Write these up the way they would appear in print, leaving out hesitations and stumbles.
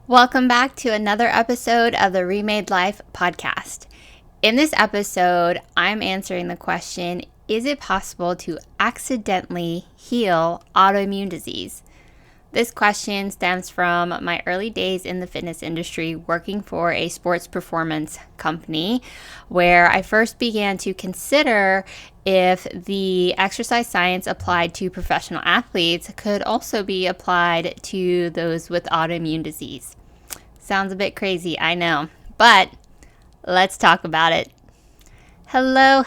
Welcome back to another episode of the Remade Life podcast. In this episode, I'm answering the question, is it possible to accidentally heal autoimmune disease? This question stems from my early days in the fitness industry working for a sports performance company, where I first began to consider if the exercise science applied to professional athletes could also be applied to those with autoimmune disease. Sounds a bit crazy, I know, but let's talk about it. Hello,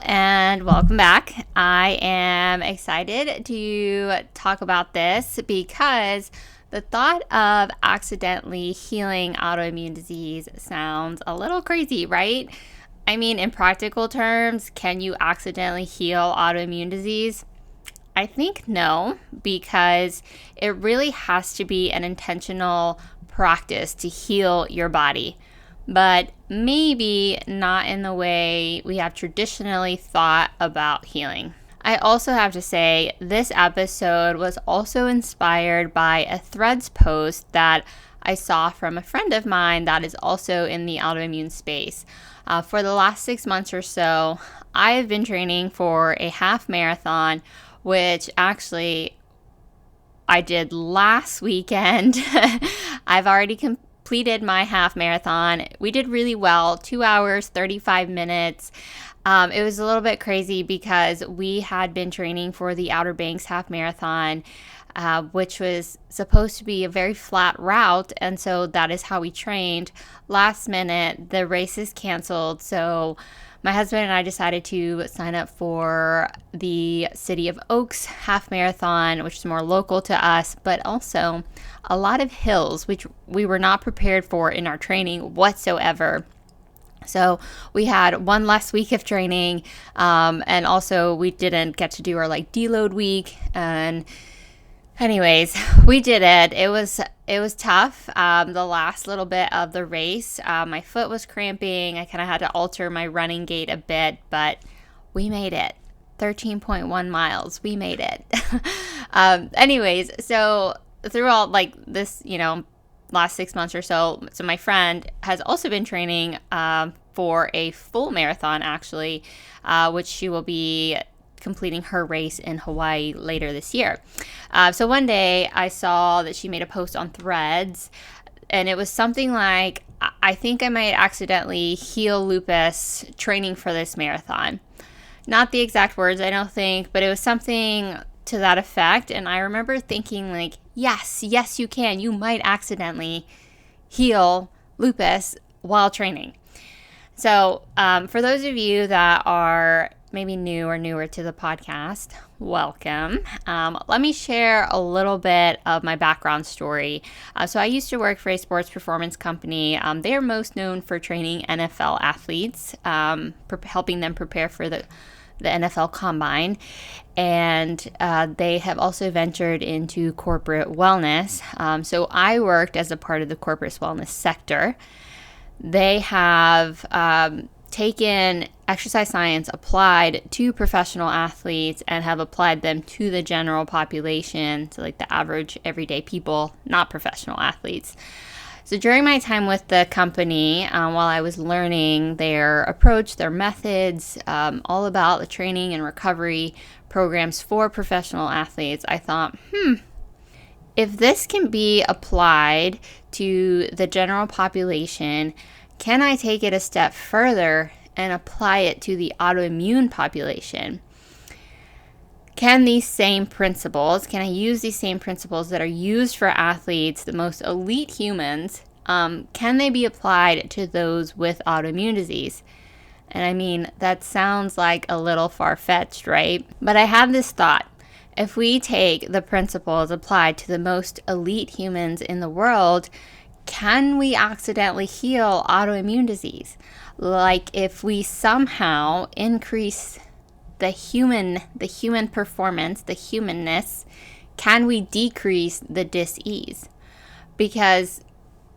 and welcome back. I am excited to talk about this because the thought of accidentally healing autoimmune disease sounds a little crazy, right? I mean, in practical terms, can you accidentally heal autoimmune disease? I think no, because it really has to be an intentional practice to heal your body, but maybe not in the way we have traditionally thought about healing. I also have to say, this episode was also inspired by a Threads post that I saw from a friend of mine that is also in the autoimmune space. For the last 6 months or so, I have been training for a half marathon, which actually I did last weekend. I've already completed my half marathon. We did really well, 2 hours, 35 minutes. It was a little bit crazy because we had been training for the Outer Banks half marathon, which was supposed to be a very flat route. And so that is how we trained. Last minute, the race is canceled. So my husband and I decided to sign up for the City of Oaks half marathon, which is more local to us, but also a lot of hills, which we were not prepared for in our training whatsoever. So we had one less week of training, and also we didn't get to do our deload week. And anyways, we did it. It was tough. The last little bit of the race, my foot was cramping. I kind of had to alter my running gait a bit, but we made it. 13.1 miles. We made it. Anyways, so throughout this, last 6 months or so, my friend has also been training for a full marathon, actually, which she will be completing her race in Hawaii later this year. So one day I saw that she made a post on Threads, and it was something like, I think I might accidentally heal lupus training for this marathon. Not the exact words, I don't think, but it was something to that effect. And I remember thinking yes, you can. You might accidentally heal lupus while training. So for those of you that are maybe new or newer to the podcast, welcome. Let me share a little bit of my background story. So I used to work for a sports performance company. They are most known for training NFL athletes, helping them prepare for the NFL Combine. And they have also ventured into corporate wellness. So I worked as a part of the corporate wellness sector. They have taken exercise science applied to professional athletes and have applied them to the general population, so the average everyday people, not professional athletes. So during my time with the company, while I was learning their approach, their methods, all about the training and recovery programs for professional athletes, I thought, if this can be applied to the general population, can I take it a step further and apply it to the autoimmune population? Can I use these same principles that are used for athletes, the most elite humans, can they be applied to those with autoimmune disease? And I mean, that sounds like a little far-fetched, right? But I have this thought. If we take the principles applied to the most elite humans in the world, can we accidentally heal autoimmune disease? If we somehow increase the human performance, the humanness, can we decrease the dis-ease? Because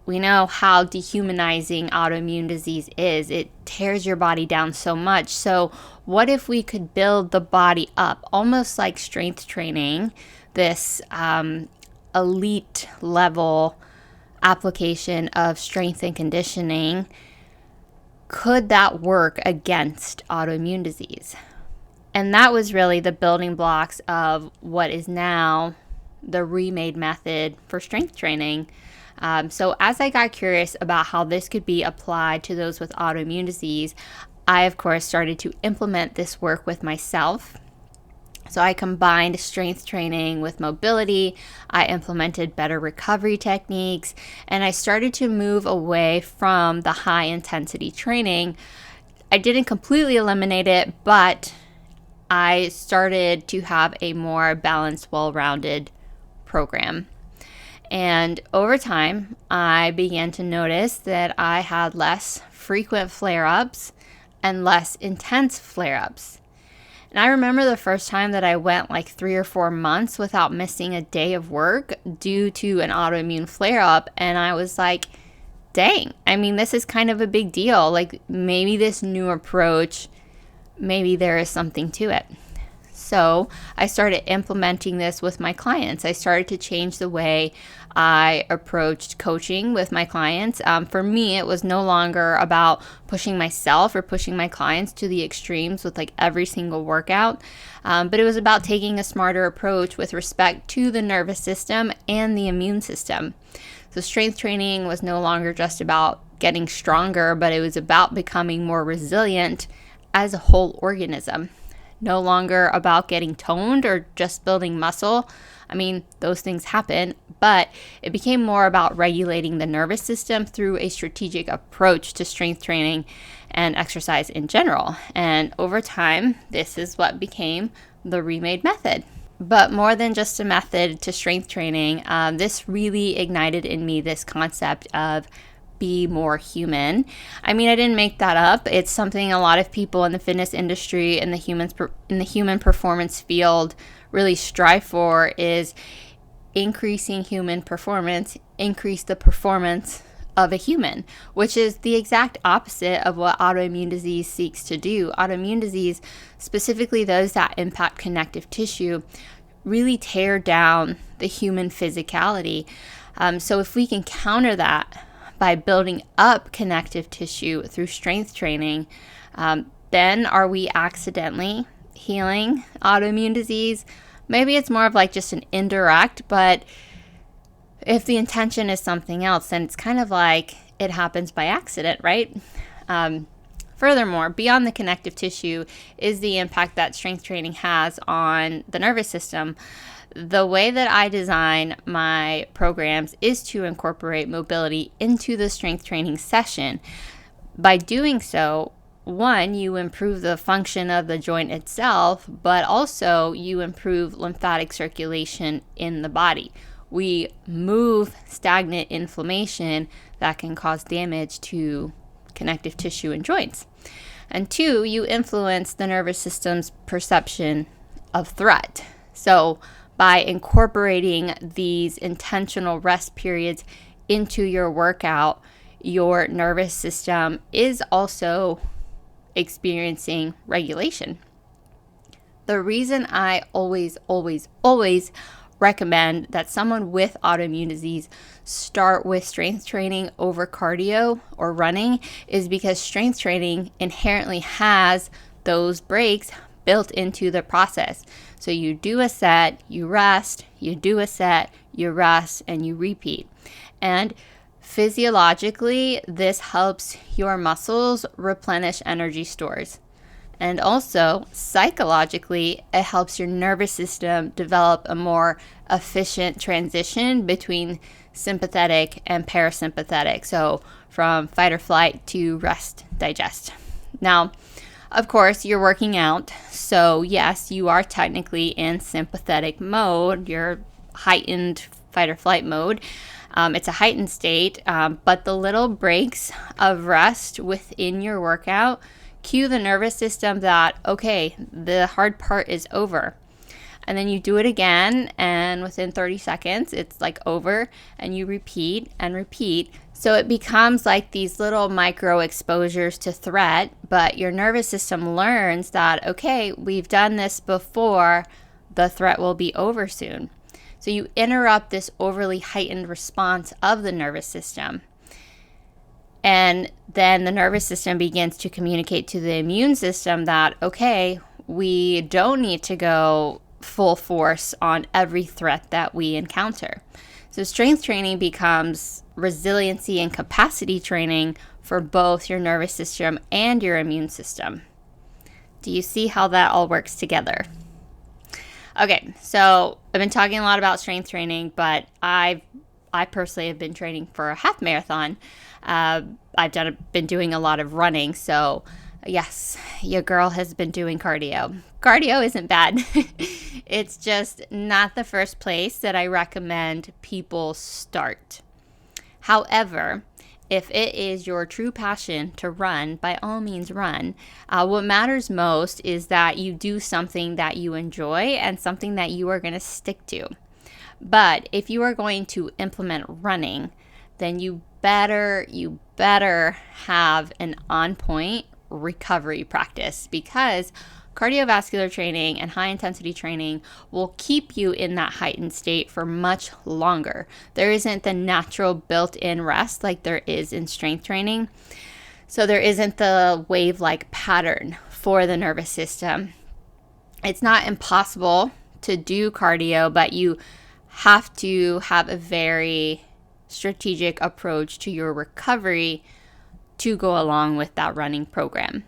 we know how dehumanizing autoimmune disease is. It tears your body down so much. So what if we could build the body up, almost like strength training, this elite level application of strength and conditioning, could that work against autoimmune disease? And that was really the building blocks of what is now the Remade Method for strength training. So as I got curious about how this could be applied to those with autoimmune disease, I, of course, started to implement this work with myself. So I combined strength training with mobility, I implemented better recovery techniques, and I started to move away from the high intensity training. I didn't completely eliminate it, but I started to have a more balanced, well-rounded program. And over time, I began to notice that I had less frequent flare-ups and less intense flare-ups. And I remember the first time that I went like 3 or 4 months without missing a day of work due to an autoimmune flare-up. And I was like, dang, I mean, this is kind of a big deal. Like maybe this new approach, maybe there is something to it. So I started implementing this with my clients. I started to change the way I approached coaching with my clients. For me, it was no longer about pushing myself or pushing my clients to the extremes with like every single workout, but it was about taking a smarter approach with respect to the nervous system and the immune system. So strength training was no longer just about getting stronger, but it was about becoming more resilient as a whole organism. No longer about getting toned or just building muscle. I mean, those things happen, but it became more about regulating the nervous system through a strategic approach to strength training and exercise in general. And over time, this is what became the Remade Method. But more than just a method to strength training, this really ignited in me this concept of be more human. I mean, I didn't make that up. It's something a lot of people in the fitness industry and the human performance field really strive for, is increasing human performance, increase the performance of a human, which is the exact opposite of what autoimmune disease seeks to do. Autoimmune disease, specifically those that impact connective tissue, really tear down the human physicality. So if we can counter that by building up connective tissue through strength training, then are we accidentally healing autoimmune disease? Maybe it's more of like just an indirect, but if the intention is something else, then it's kind of like it happens by accident, right? Furthermore, beyond the connective tissue is the impact that strength training has on the nervous system. The way that I design my programs is to incorporate mobility into the strength training session. By doing so, one, you improve the function of the joint itself, but also you improve lymphatic circulation in the body. We move stagnant inflammation that can cause damage to connective tissue and joints. And two, you influence the nervous system's perception of threat. So by incorporating these intentional rest periods into your workout, your nervous system is also experiencing regulation. The reason I always recommend that someone with autoimmune disease start with strength training over cardio or running is because strength training inherently has those breaks built into the process. So you do a set, you rest, you do a set, you rest, and you repeat. And physiologically, this helps your muscles replenish energy stores. And also, psychologically, it helps your nervous system develop a more efficient transition between sympathetic and parasympathetic. So from fight or flight to rest, digest. Now, of course, you're working out. So yes, you are technically in sympathetic mode. You're heightened fight or flight mode. It's a heightened state, but the little breaks of rest within your workout cue the nervous system that, okay, the hard part is over. And then you do it again, and within 30 seconds, it's like over, and you repeat and repeat. So it becomes like these little micro exposures to threat, but your nervous system learns that, okay, we've done this before, the threat will be over soon. So you interrupt this overly heightened response of the nervous system. And then the nervous system begins to communicate to the immune system that, okay, we don't need to go full force on every threat that we encounter. So strength training becomes resiliency and capacity training for both your nervous system and your immune system. Do you see how that all works together? Okay, so I've been talking a lot about strength training, but I personally have been training for a half marathon. I've been doing a lot of running, so yes, your girl has been doing cardio. Cardio isn't bad. It's just not the first place that I recommend people start. However, if it is your true passion to run, by all means run. What matters most is that you do something that you enjoy and something that you are going to stick to. But if you are going to implement running, then you better have an on-point recovery practice, because cardiovascular training and high intensity training will keep you in that heightened state for much longer. There isn't the natural built-in rest like there is in strength training. So there isn't the wave-like pattern for the nervous system. It's not impossible to do cardio, but you have to have a very strategic approach to your recovery to go along with that running program.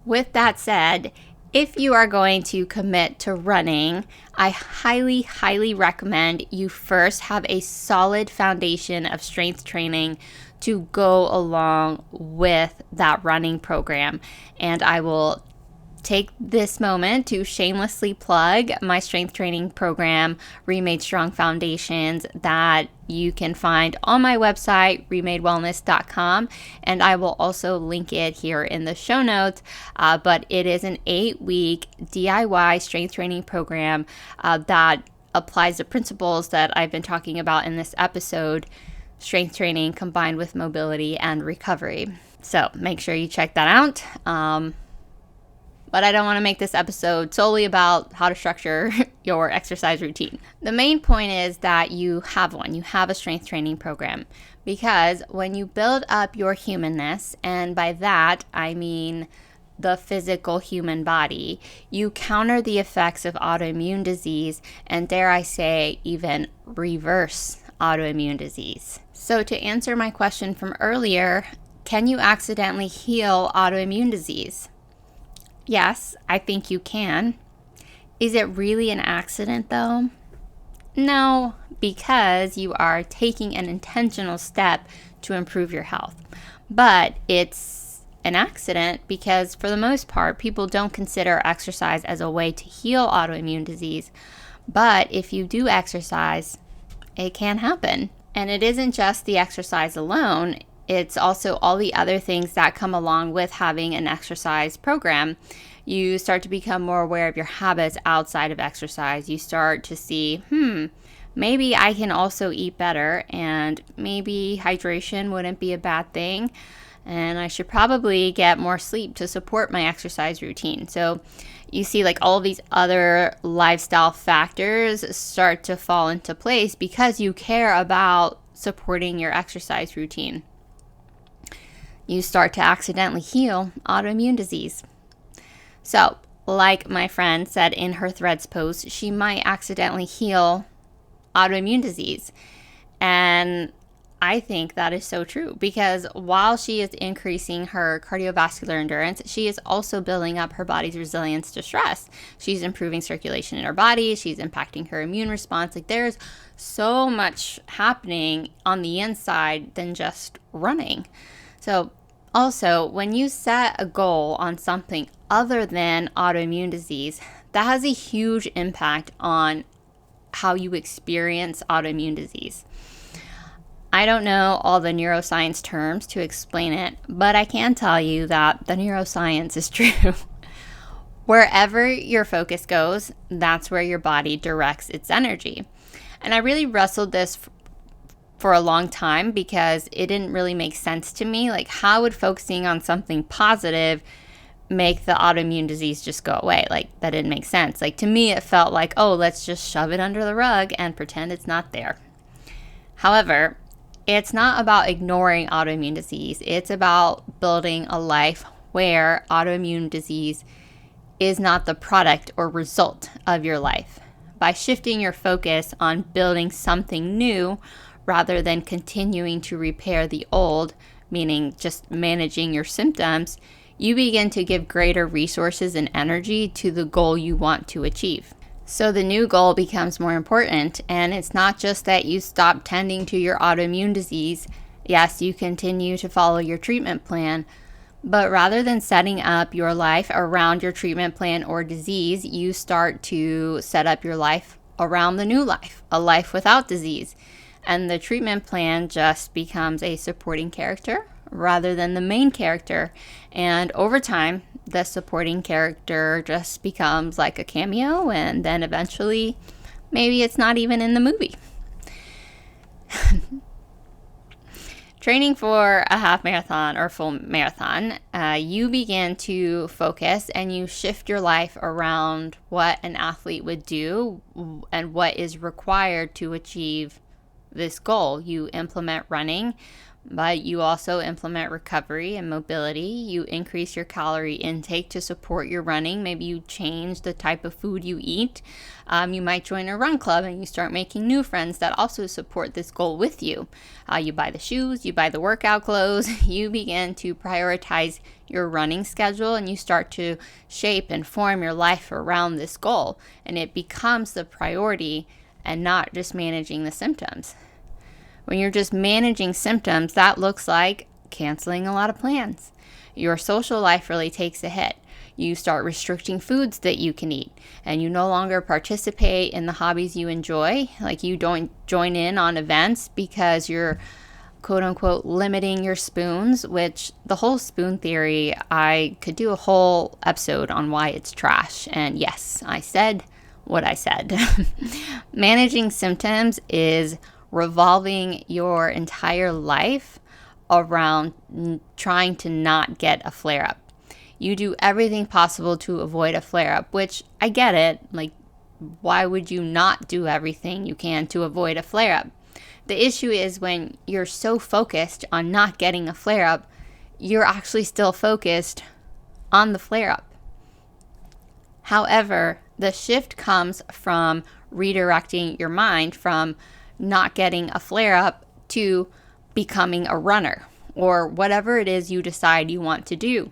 With that said, if you are going to commit to running, I highly recommend you first have a solid foundation of strength training to go along with that running program. And I will take this moment to shamelessly plug my strength training program, Remade Strong Foundations, that you can find on my website, remadewellness.com, and I will also link it here in the show notes. But it is an 8-week DIY strength training program that applies the principles that I've been talking about in this episode, strength training combined with mobility and recovery. So make sure you check that out. But I don't want to make this episode solely about how to structure your exercise routine. The main point is that you have one. You have a strength training program. Because when you build up your humanness, and by that I mean the physical human body, you counter the effects of autoimmune disease and, dare I say, even reverse autoimmune disease. So to answer my question from earlier, can you accidentally heal autoimmune disease? Yes, I think you can. Is it really an accident though? No, because you are taking an intentional step to improve your health. But it's an accident because for the most part, people don't consider exercise as a way to heal autoimmune disease. But if you do exercise, it can happen. And it isn't just the exercise alone. It's also all the other things that come along with having an exercise program. You start to become more aware of your habits outside of exercise. You start to see, maybe I can also eat better, and maybe hydration wouldn't be a bad thing, and I should probably get more sleep to support my exercise routine. So you see, like, all these other lifestyle factors start to fall into place because you care about supporting your exercise routine. You start to accidentally heal autoimmune disease. So, like my friend said in her Threads post, she might accidentally heal autoimmune disease. And I think that is so true, because while she is increasing her cardiovascular endurance, she is also building up her body's resilience to stress. She's improving circulation in her body. She's impacting her immune response. Like, there's so much happening on the inside than just running. So also, when you set a goal on something other than autoimmune disease, that has a huge impact on how you experience autoimmune disease. I don't know all the neuroscience terms to explain it, but I can tell you that the neuroscience is true. Wherever your focus goes, that's where your body directs its energy. And I really wrestled this for a long time because it didn't really make sense to me. Like, how would focusing on something positive make the autoimmune disease just go away. Like, that didn't make sense. Like, to me, it felt like, oh, let's just shove it under the rug and pretend it's not there. However, it's not about ignoring autoimmune disease. It's about building a life where autoimmune disease is not the product or result of your life. By shifting your focus on building something new rather than continuing to repair the old, meaning just managing your symptoms, you begin to give greater resources and energy to the goal you want to achieve. So the new goal becomes more important, and it's not just that you stop tending to your autoimmune disease. Yes, you continue to follow your treatment plan, but rather than setting up your life around your treatment plan or disease, you start to set up your life around the new life, a life without disease. And the treatment plan just becomes a supporting character rather than the main character. And over time, the supporting character just becomes like a cameo, and then eventually, maybe it's not even in the movie. Training for a half marathon or full marathon, you begin to focus and you shift your life around what an athlete would do and what is required to achieve this goal. You implement running, but you also implement recovery and mobility. You increase your calorie intake to support your running. Maybe you change the type of food you eat. You might join a run club and you start making new friends that also support this goal with you. You buy the shoes, you buy the workout clothes, you begin to prioritize your running schedule, and you start to shape and form your life around this goal. And it becomes the priority and not just managing the symptoms. When you're just managing symptoms, that looks like canceling a lot of plans. Your social life really takes a hit. You start restricting foods that you can eat, and you no longer participate in the hobbies you enjoy. Like, you don't join in on events because you're quote unquote limiting your spoons, which the whole spoon theory, I could do a whole episode on why it's trash. And yes, I said what I said. Managing symptoms is revolving your entire life around trying to not get a flare-up. You do everything possible to avoid a flare-up, which I get it. Like, why would you not do everything you can to avoid a flare-up? The issue is when you're so focused on not getting a flare-up, you're actually still focused on the flare-up. However, the shift comes from redirecting your mind from not getting a flare-up to becoming a runner, or whatever it is you decide you want to do.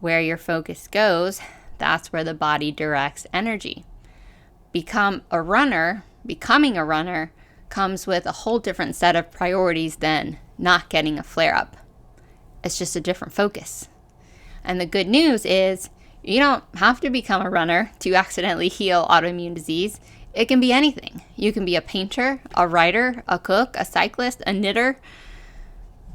Where your focus goes, that's where the body directs energy. Becoming a runner comes with a whole different set of priorities than not getting a flare-up. It's just a different focus. And the good news is you don't have to become a runner to accidentally heal autoimmune disease. It can be anything. You can be a painter, a writer, a cook, a cyclist, a knitter.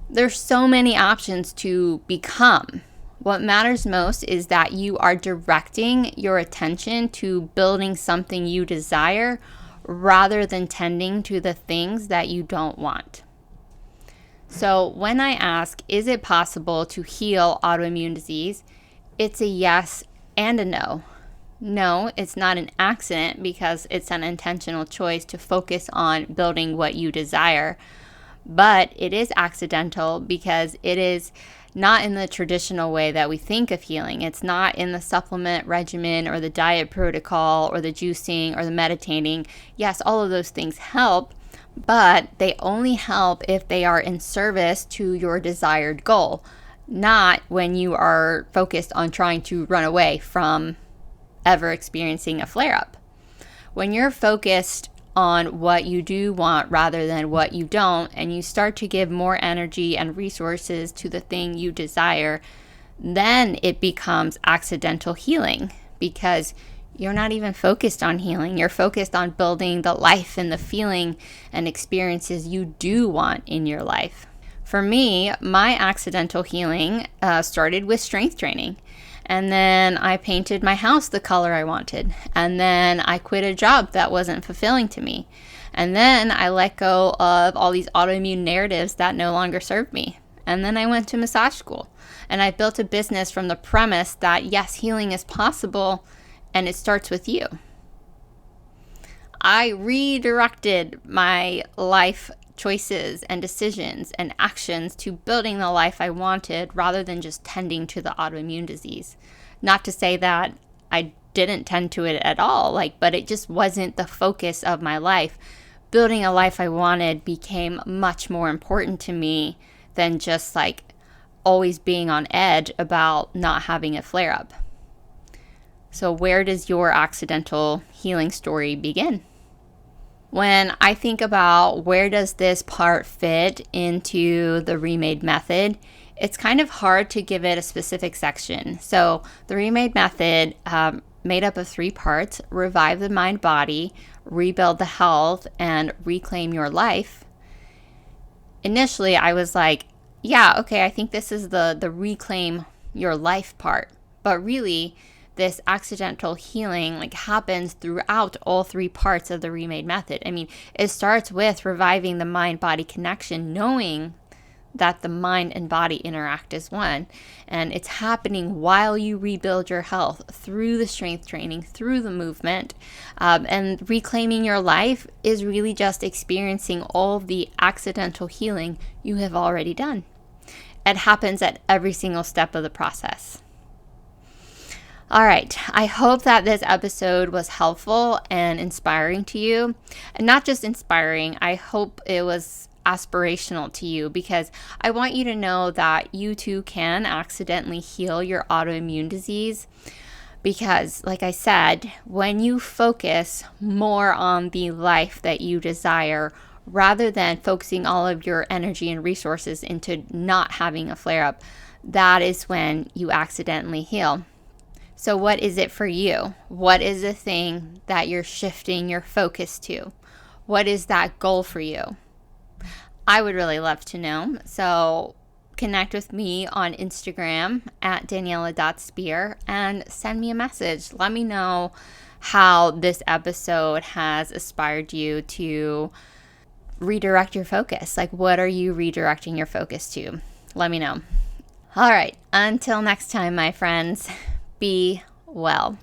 There's so many options to become. What matters most is that you are directing your attention to building something you desire rather than tending to the things that you don't want. So when I ask, is it possible to heal autoimmune disease? It's a yes and a no. No, it's not an accident because it's an intentional choice to focus on building what you desire. But it is accidental because it is not in the traditional way that we think of healing. It's not in the supplement regimen or the diet protocol or the juicing or the meditating. Yes, all of those things help, but they only help if they are in service to your desired goal, not when you are focused on trying to run away from ever experiencing a flare-up. When you're focused on what you do want rather than what you don't, and you start to give more energy and resources to the thing you desire, then it becomes accidental healing because you're not even focused on healing. You're focused on building the life and the feeling and experiences you do want in your life. For me, my accidental healing started with strength training. And then I painted my house the color I wanted. And then I quit a job that wasn't fulfilling to me. And then I let go of all these autoimmune narratives that no longer served me. And then I went to massage school. And I built a business from the premise that yes, healing is possible and it starts with you. I redirected my life choices and decisions and actions to building the life I wanted rather than just tending to the autoimmune disease. Not to say that I didn't tend to it at all, but it just wasn't the focus of my life. Building a life I wanted became much more important to me than just always being on edge about not having a flare up. So where does your accidental healing story begin? When I think about where does this part fit into the Remade Method, it's kind of hard to give it a specific section. So the Remade Method, made up of 3 parts: revive the mind body, rebuild the health, and reclaim your life. Initially, I was like, yeah, okay, I think this is the reclaim your life part. But really, this accidental healing happens throughout all 3 parts of the Remade Method. I mean, it starts with reviving the mind-body connection, knowing that the mind and body interact as one. And it's happening while you rebuild your health through the strength training, through the movement. And reclaiming your life is really just experiencing all the accidental healing you have already done. It happens at every single step of the process. All right, I hope that this episode was helpful and inspiring to you. And not just inspiring, I hope it was aspirational to you, because I want you to know that you too can accidentally heal your autoimmune disease. Because, like I said, when you focus more on the life that you desire, rather than focusing all of your energy and resources into not having a flare-up, that is when you accidentally heal. So what is it for you? What is the thing that you're shifting your focus to? What is that goal for you? I would really love to know. So connect with me on Instagram at Daniela.spear and send me a message. Let me know how this episode has inspired you to redirect your focus. What are you redirecting your focus to? Let me know. All right. Until next time, my friends, be well.